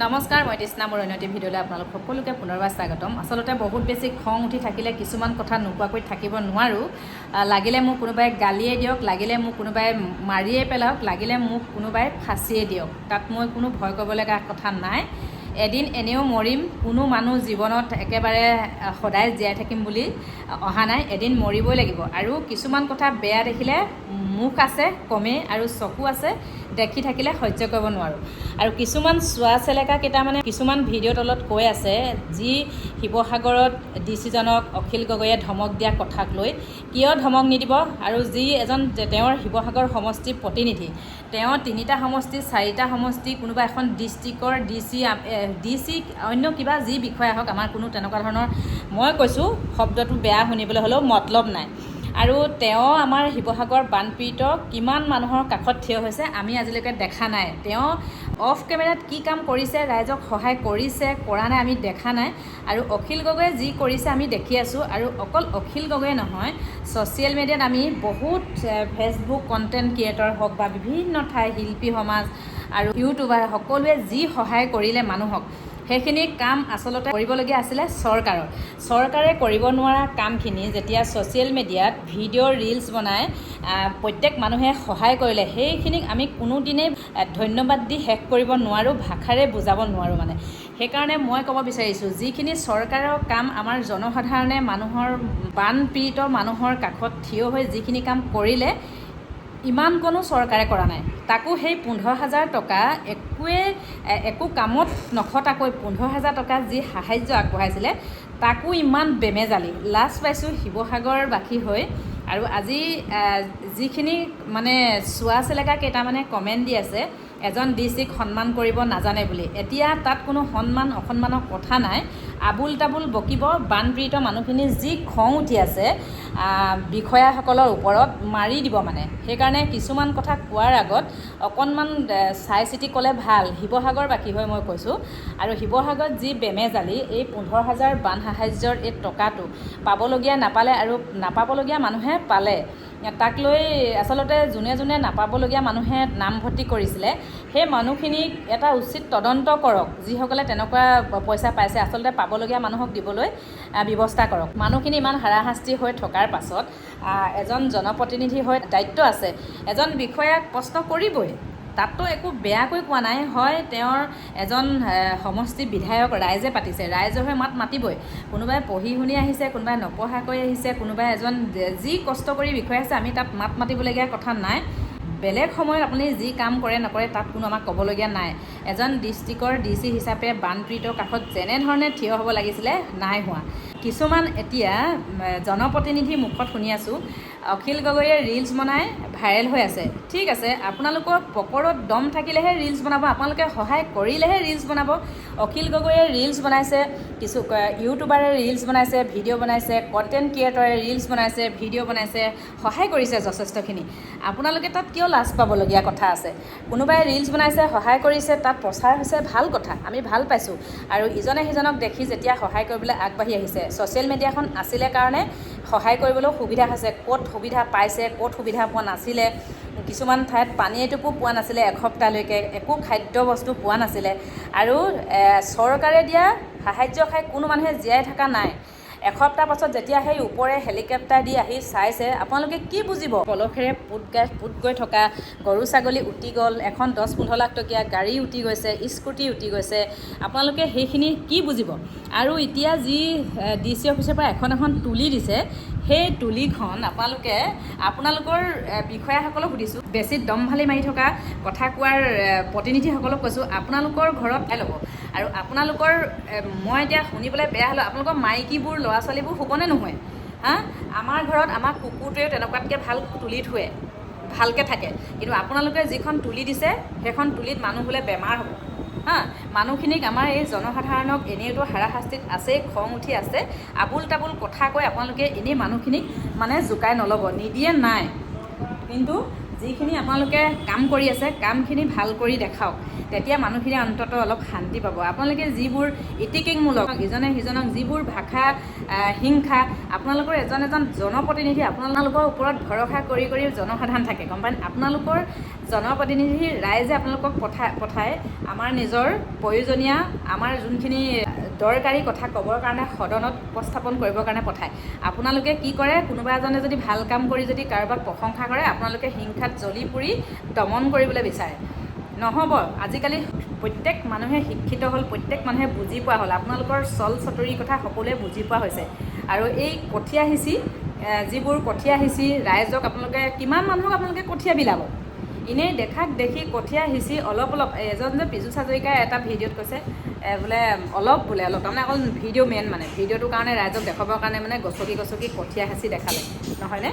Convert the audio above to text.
নমস্কাৰ, মই তৃষ্ণা মোৰ অন্য এটি ভিডিঅ'লৈ আপোনালোক সকলোকে পুনৰবাৰ স্বাগতম। আচলতে বহুত বেছি খং উঠি থাকিলে কিছুমান কথা নোকোৱাকৈ থাকিব নোৱাৰোঁ। লাগিলে মোক কোনোবাই গালিয়ে দিয়ক, লাগিলে মোক কোনোবাই মাৰিয়ে পেলাওক, লাগিলে মোক কোনোবাই ফাঁচিয়ে দিয়ক, তাত মই কোনো ভয় কৰিবলগা কথা নাই। এদিন এনেও মৰিম, কোনো মানুহ জীৱনত একেবাৰে সদায় জীয়াই থাকিম বুলি অহা নাই, এদিন মৰিবই লাগিব। আৰু কিছুমান কথা বেয়া দেখিলে মুখ আছে কমেই আৰু চকু আছে, দেখি থাকিলে সহ্য কৰিব নোৱাৰোঁ। আৰু কিছুমান চোৱা চেলেকা কেইটামানে কিছুমান ভিডিঅ'ৰ তলত কৈ আছে, যি শিৱসাগৰত ডিচিজনক অখিল গগৈয়ে ধমক দিয়া কথাক লৈ কিয় ধমক নিদিব, আৰু যি এজন তেওঁৰ শিৱসাগৰ সমষ্টিৰ প্ৰতিনিধি, তেওঁ 3টা সমষ্টি 4টা সমষ্টি, কোনোবা এখন ডিষ্ট্ৰিক্টৰ ডিচি অন্য কিবা যি বিষয়া হওক, আমাৰ কোনো তেনেকুৱা ধৰণৰ, মই কৈছোঁ শব্দটো বেয়া শুনিবলৈ হ'লেও মতলব নাই। আৰু তেওঁ আমাৰ শিৱসাগৰ বানপীড়িত কিমান মানুহৰ কাষত থিয় হৈছে আমি আজিলৈকে দেখা নাই। তেওঁ অফ কেমেৰাত কি কাম কৰিছে, ৰাইজক সহায় কৰিছে কৰা নাই আমি দেখা নাই। আৰু অখিল গগৈয়ে যি কৰিছে আমি দেখি আছোঁ। আৰু অকল অখিল গগৈয়ে নহয়, ছ'চিয়েল মিডিয়াত আমি বহুত ফেচবুক কণ্টেণ্ট ক্ৰিয়েটৰ হওক বা বিভিন্ন ঠাইৰ শিল্পী সমাজ আৰু ইউটিউবাৰ সকলোৱে যি সহায় কৰিলে মানুহক, সেইখিনি কাম আচলতে কৰিবলগীয়া আছিলে চৰকাৰে কৰিব নোৱাৰা কামখিনি যেতিয়া ছ'চিয়েল মিডিয়াত ভিডিঅ' ৰিলছ বনাই প্ৰত্যেক মানুহে সহায় কৰিলে, সেইখিনিক আমি কোনোদিনেই ধন্যবাদ দি শেষ কৰিব নোৱাৰোঁ, ভাষাৰে বুজাব নোৱাৰোঁ মানে। সেইকাৰণে মই ক'ব বিচাৰিছোঁ, যিখিনি চৰকাৰৰ কাম আমাৰ জনসাধাৰণে মানুহৰ বানপীড়িত মানুহৰ কাষত থিয় হৈ যিখিনি কাম কৰিলে, ইমান কোনো চৰকাৰে কৰা নাই। তাকো সেই 15,000 টকা একো কামত নখটাকৈ 15,000 টকা যি সাহাৰ্য আগবঢ়াইছিলে, তাকো ইমান বেমেজালি। লাজ পাইছোঁ শিৱসাগৰবাসী হৈ। আৰু আজি যিখিনি মানে চোৱা চেলেকা কেইটামানে কমেণ্ট দি আছে, এজন ডিচিক সন্মান কৰিব নাজানে বুলি, এতিয়া তাত কোনো সন্মান অসন্মানৰ কথা নাই। আবুল তাবুল বকিব, বানপীড়িত মানুহখিনি যি খং উঠি আছে বিষয়াসকলৰ ওপৰত মাৰি দিব মানে। সেইকাৰণে কিছুমান কথা কোৱাৰ আগত অকণমান চাই চিতি ক'লে ভাল, শিৱসাগৰবাসী হৈ মই কৈছোঁ। আৰু শিৱসাগৰত যি বেমেজালি, এই 15,000 বান সাহাৰ্যৰ এই টকাটো পাবলগীয়া নাপালে আৰু নাপাবলগীয়া মানুহে পালে। তাক লৈ আচলতে যোনে যোনে নাপাবলগীয়া মানুহে নামভৰ্তি কৰিছিলে, সেই মানুহখিনিক এটা উচিত তদন্ত কৰক। যিসকলে তেনেকুৱা পইচা পাইছে আচলতে পাবলগীয়া মানুহক দিবলৈ ব্যৱস্থা কৰক। মানুহখিনি ইমান হাৰাশাস্তি হৈ থকাৰ পাছত এজন জনপ্ৰতিনিধি হৈ দায়িত্ব আছে, এজন বিষয়াক প্ৰশ্ন কৰিবই। তাততো একো বেয়াকৈ কোৱা নাই, হয় তেওঁৰ এজন সমষ্টি বিধায়ক ৰাইজে পাতিছে, ৰাইজৰ হৈ মাত মাতিবই। কোনোবাই পঢ়ি শুনি আহিছে, কোনোবাই নপঢ়াকৈ আহিছে, কোনোবাই এজন যি কষ্ট কৰি বিষয়া আছে, আমি তাত মাত মাতিবলগীয়া কথা নাই। বেলেগ সময়ত আপুনি যি কাম কৰে নকৰে তাত কোনো আমাক ক'বলগীয়া নাই। এজন ডিষ্ট্ৰিক্টৰ ডিচি হিচাপে বানপীড়িতৰ কাষত যেনেধৰণে থিয় হ'ব লাগিছিলে, নাই হোৱা। কিছুমান এতিয়া জনপ্ৰতিনিধিৰ মুখত শুনি আছোঁ, অখিল গগৈয়ে ৰিলছ বনাই ভাইৰেল হৈ আছে। ঠিক আছে, আপোনালোকৰ পকৰত দম থাকিলেহে ৰিলছ বনাব, আপোনালোকে সহায় কৰিলেহে ৰিলছ বনাব। অখিল গগৈয়ে ৰিলছ বনাইছে, কিছু ইউটিউবাৰে ৰিলছ বনাইছে, ভিডিঅ' বনাইছে, কণ্টেণ্ট ক্ৰিয়েটৰে ৰিলছ বনাইছে, ভিডিঅ' বনাইছে, সহায় কৰিছে যথেষ্টখিনি। আপোনালোকে তাত কিয় লাজ পাবলগীয়া কথা আছে? কোনোবাই ৰিলছ বনাইছে, সহায় কৰিছে, তাত প্ৰচাৰ হৈছে, ভাল কথা, আমি ভাল পাইছোঁ। আৰু ইজনে সিজনক দেখি যেতিয়া সহায় কৰিবলৈ আগবাঢ়ি আহিছে, ছ'চিয়েল মিডিয়াখন আছিলে কাৰণে সহায় কৰিবলৈও সুবিধা হৈছে। ক'ত সুবিধা পাইছে, ক'ত সুবিধা পোৱা নাছিলে, কিছুমান ঠাইত পানী এটোপো পোৱা নাছিলে, এসপ্তাহলৈকে একো খাদ্য বস্তু পোৱা নাছিলে। আৰু চৰকাৰে দিয়া সাহাৰ্য খাই কোনো মানুহে জীয়াই থকা নাই। এসপ্তাহ পাছত যেতিয়া সেই ওপৰে হেলিকপ্টাৰ দি আহি চাইছে, আপোনালোকে কি বুজিব? পলসেৰে পোত গৈ থকা গৰু ছাগলী উটি গ'ল, এখন 10-15 লাখ টকীয়া গাড়ী উটি গৈছে, স্কুটি উটি গৈছে, আপোনালোকে সেইখিনি কি বুজিব? আৰু এতিয়া যি ডিচি অফিচৰ পৰা এখন তুলি দিছে, সেই তুলিখন আপোনালোকৰ বিষয়াসকলক সুধিছোঁ, বেছি দমভালি মাৰি থকা কথা কোৱাৰ প্ৰতিনিধিসকলক কৈছোঁ, আপোনালোকৰ ঘৰত ল'ব। আৰু আপোনালোকৰ মই এতিয়া শুনিবলৈ বেয়া হ'লেও আপোনালোকৰ মাইকীবোৰ ল'ৰা ছোৱালীবোৰ হ'বনে নহয়? আমাৰ ঘৰত আমাৰ কুকুৰটোৱেও তেনেকুৱাতকৈ ভাল তুলি থুৱে, ভালকৈ থাকে। কিন্তু আপোনালোকে যিখন তুলি দিছে, সেইখন তুলিত মানুহ হ'লে বেমাৰ হ'ব। মানুহখিনিক, আমাৰ এই জনসাধাৰণক এনেইতো হাৰাশাস্তিত আছেই, খং উঠি আছে, আবুল তাবুল কথা কৈ আপোনালোকে এনেই মানুহখিনিক মানে জোকাই নল'ব, নিদিয়ে নাই। কিন্তু যিখিনি আপোনালোকে কাম কৰি আছে কামখিনি ভাল কৰি দেখাওক, তেতিয়া মানুহখিনি অন্ততঃ অলপ শান্তি পাব। আপোনালোকে যিবোৰ ইটিকিংমূলক ইজনে সিজনক যিবোৰ ভাষা হিংসা, আপোনালোকৰ এজন জনপ্ৰতিনিধি আপোনালোকৰ ওপৰত ভৰসা কৰি জনসাধাৰণ থাকে, গম পায়। আপোনালোকৰ জনপ্ৰতিনিধি ৰাইজে আপোনালোকক পঠায় আমাৰ নিজৰ প্ৰয়োজনীয় আমাৰ যোনখিনি দৰকাৰী কথা ক'বৰ কাৰণে সদনত উপস্থাপন কৰিবৰ কাৰণে পঠায়। আপোনালোকে কি কৰে, কোনোবা এজনে যদি ভাল কাম কৰি যদি কাৰোবাক প্ৰশংসা কৰে আপোনালোকে হিংসাত জ্বলি পুৰি দমন কৰিবলৈ বিচাৰে। নহ'ব। আজিকালি প্ৰত্যেক মানুহে শিক্ষিত হ'ল, প্ৰত্যেক মানুহে বুজি পোৱা হ'ল, আপোনালোকৰ চল চতুৰিৰ কথা সকলোৱে বুজি পোৱা হৈছে। আৰু এই কঠীয়া সিঁচি যিবোৰ কঠীয়া সিঁচি ৰাইজক আপোনালোকে কিমান মানুহক আপোনালোকে কঠীয়া বিলাব, এনেই দেখাক দেখি কঠীয়া সিঁচি অলপ এজন যে পিজু হাজৰিকাই এটা ভিডিঅ'ত কৈছে বোলে অলপ তাৰমানে অকল ভিডিঅ' মেন, মানে ভিডিঅ'টোৰ কাৰণে ৰাইজক দেখাবৰ কাৰণে মানে গছকি কঠীয়া সিঁচি দেখালে, নহয়নে?